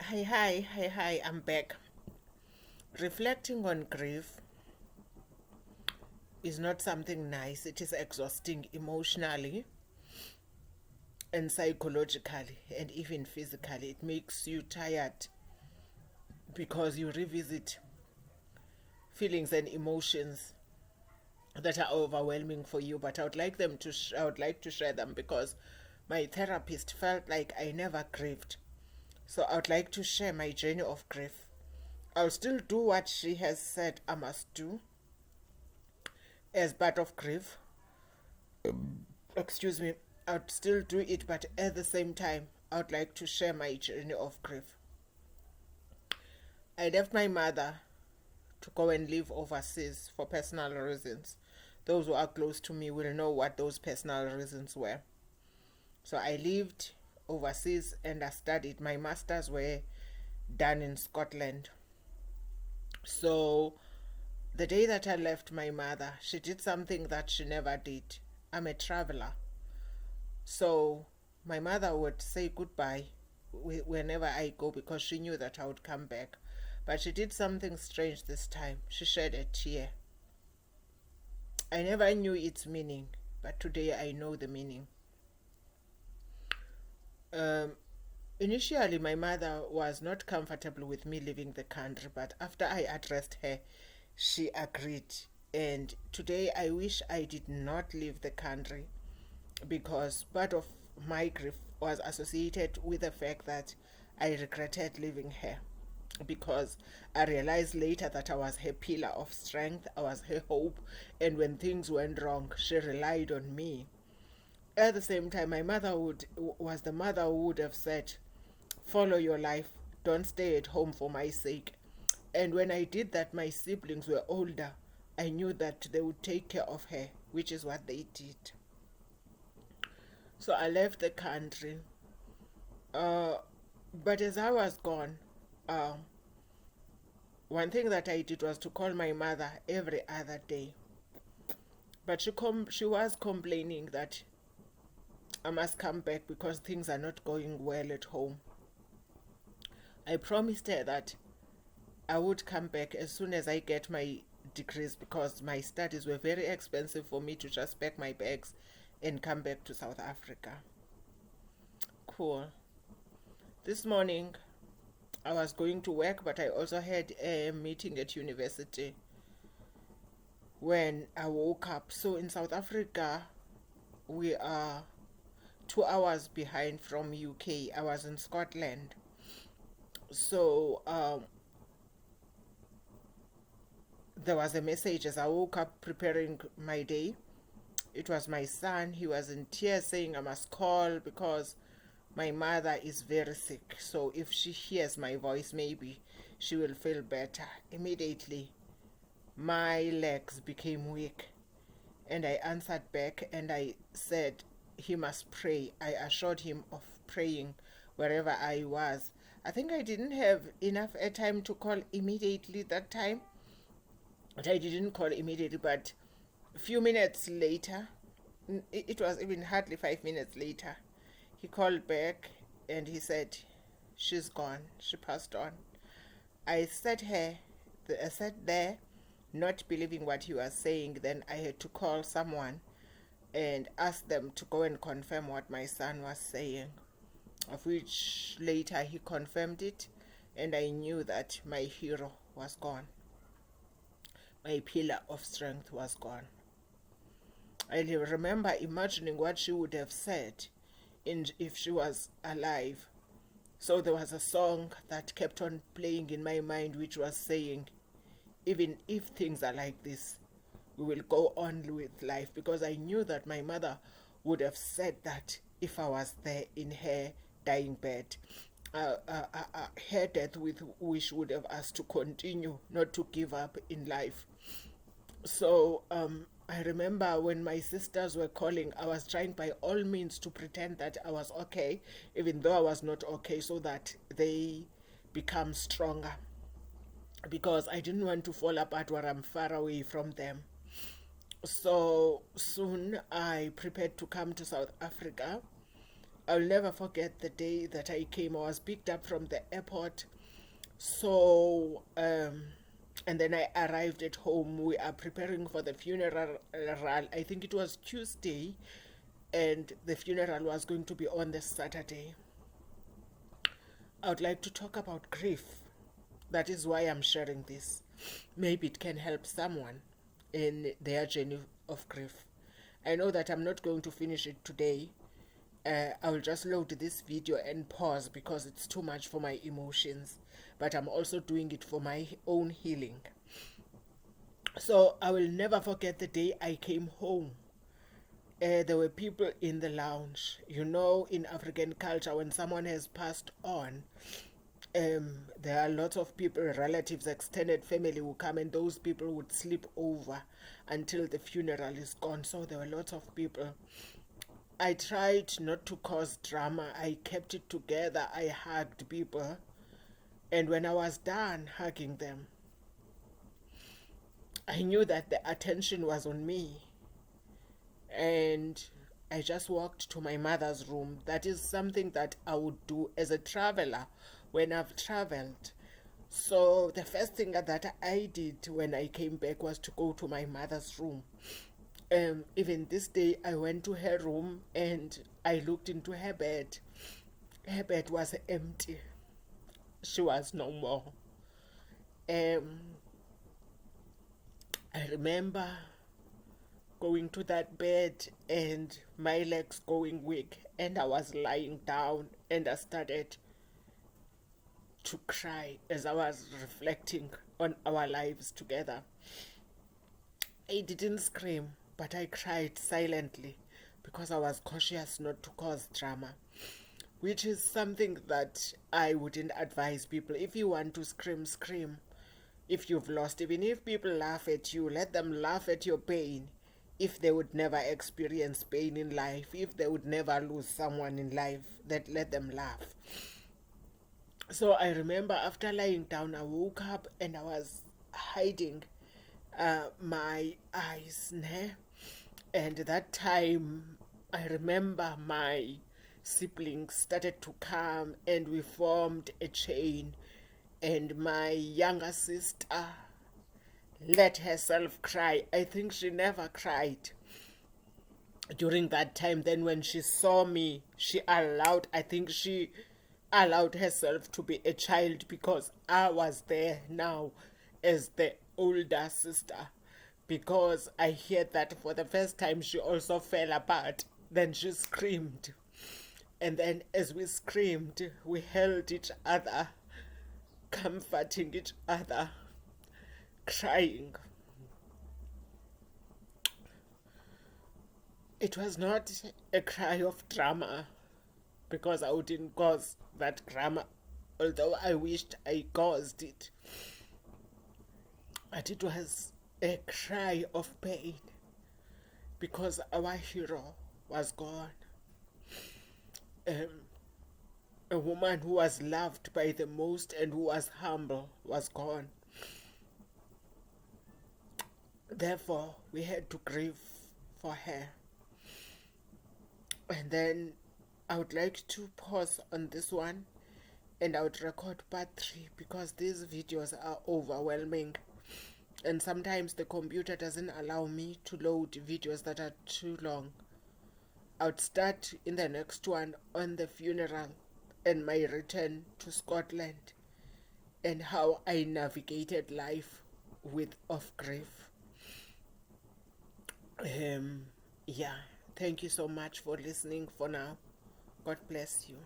Hi, I'm back. Reflecting on grief is not something nice. It is exhausting emotionally and psychologically and even physically. It makes you tired because you revisit feelings and emotions that are overwhelming for you. But I would like to share them because my therapist felt like I never grieved. So I would like to share my journey of grief. I'll still do what she has said I must do as part of grief. Excuse me, I'd still do it, but at the same time, I'd like to share my journey of grief. I left my mother to go and live overseas for personal reasons. Those who are close to me will know what those personal reasons were. So I lived overseas and I studied. My masters were done in Scotland. So the day that I left my mother, she did something that she never did. I'm a traveler. So my mother would say goodbye whenever I go because she knew that I would come back. But she did something strange this time. She shed a tear. I never knew its meaning, but today I know the meaning. Um, Initially, my mother was not comfortable with me leaving the country, but after I addressed her, she agreed. And today I wish I did not leave the country because part of my grief was associated with the fact that I regretted leaving her because I realized later that I was her pillar of strength, I was her hope, and when things went wrong, she relied on me. At the same time, my mother was the mother who would have said, "Follow your life, don't stay at home for my sake." And when I did that, my siblings were older. I knew that they would take care of her, which is what they did. So I left the country. Uh, but as I was gone, uh, one thing that I did was to call my mother every other day. But she was complaining that I must come back because things are not going well at home. I promised her that I would come back as soon as I get my degrees because my studies were very expensive for me to just pack my bags and come back to South Africa. Cool. This morning I was going to work, but I also had a meeting at university when I woke up. So in South Africa, we are 2 hours behind from UK. I was in Scotland. So there was a message as I woke up preparing my day. It was my son. He was in tears saying I must call because my mother is very sick. So if she hears my voice, maybe she will feel better. Immediately, my legs became weak. And I answered back and I said he must pray. I assured him of praying wherever I was. I think I didn't have enough airtime to call immediately that time. But I didn't call immediately, but a few minutes later, it was even hardly 5 minutes later, he called back and he said, "She's gone. She passed on." I sat there, not believing what he was saying. Then I had to call someone and ask them to go and confirm what my son was saying, of which later he confirmed it, and I knew that my hero was gone. My pillar of strength was gone. I remember imagining what she would have said if she was alive. So there was a song that kept on playing in my mind, which was saying, "Even if things are like this, we will go on with life," because I knew that my mother would have said that if I was there in her dying bed. Her death with wish would have asked to continue, not to give up in life. So I remember when my sisters were calling, I was trying by all means to pretend that I was okay, even though I was not okay, so that they become stronger. Because I didn't want to fall apart where I'm far away from them. So soon I prepared to come to South Africa. I'll never forget the day that I came. I was picked up from the airport. So, and then I arrived at home. We are preparing for the funeral. I think it was Tuesday, and the funeral was going to be on the Saturday. I would like to talk about grief. That is why I'm sharing this. Maybe it can help someone in their journey of grief. I know that I'm not going to finish it today. I will just load this video and pause because it's too much for my emotions. But I'm also doing it for my own healing. So I will never forget the day I came home. There were people in the lounge. You know, in African culture, when someone has passed on, there are lots of people, relatives, extended family who come, and those people would sleep over until the funeral is gone. So there were lots of people. I tried not to cause drama. I kept it together. I hugged people. And when I was done hugging them, I knew that the attention was on me. And I just walked to my mother's room. That is something that I would do as a traveler when I've traveled. So the first thing that I did when I came back was to go to my mother's room. Even this day, I went to her room and I looked into her bed. Her bed was empty. She was no more. I remember going to that bed and my legs going weak, and I was lying down and I started to cry as I was reflecting on our lives together. I didn't scream, but I cried silently because I was cautious not to cause drama, which is something that I wouldn't advise people. If you want to scream, scream. If you've lost, even if people laugh at you, let them laugh at your pain. If they would never experience pain in life, if they would never lose someone in life, that let them laugh. So I remember after lying down, I woke up and I was hiding my eyes. And that time, I remember my siblings started to come and we formed a chain. And my younger sister let herself cry. I think she never cried during that time. Then when she saw me, I think she allowed herself to be a child because I was there now as the older sister. Because I heard that for the first time she also fell apart. Then she screamed. And then as we screamed, we held each other, comforting each other, crying. It was not a cry of drama because I wouldn't cause that drama, although I wished I caused it. But it was a cry of pain because our hero was gone. A woman who was loved by the most and who was humble was gone. Therefore, we had to grieve for her. And then I would like to pause on this one and I would record part 3 because these videos are overwhelming. And sometimes the computer doesn't allow me to load videos that are too long. I would start in the next one on the funeral and my return to Scotland and how I navigated life with of grief. Yeah, thank you so much for listening for now. God bless you.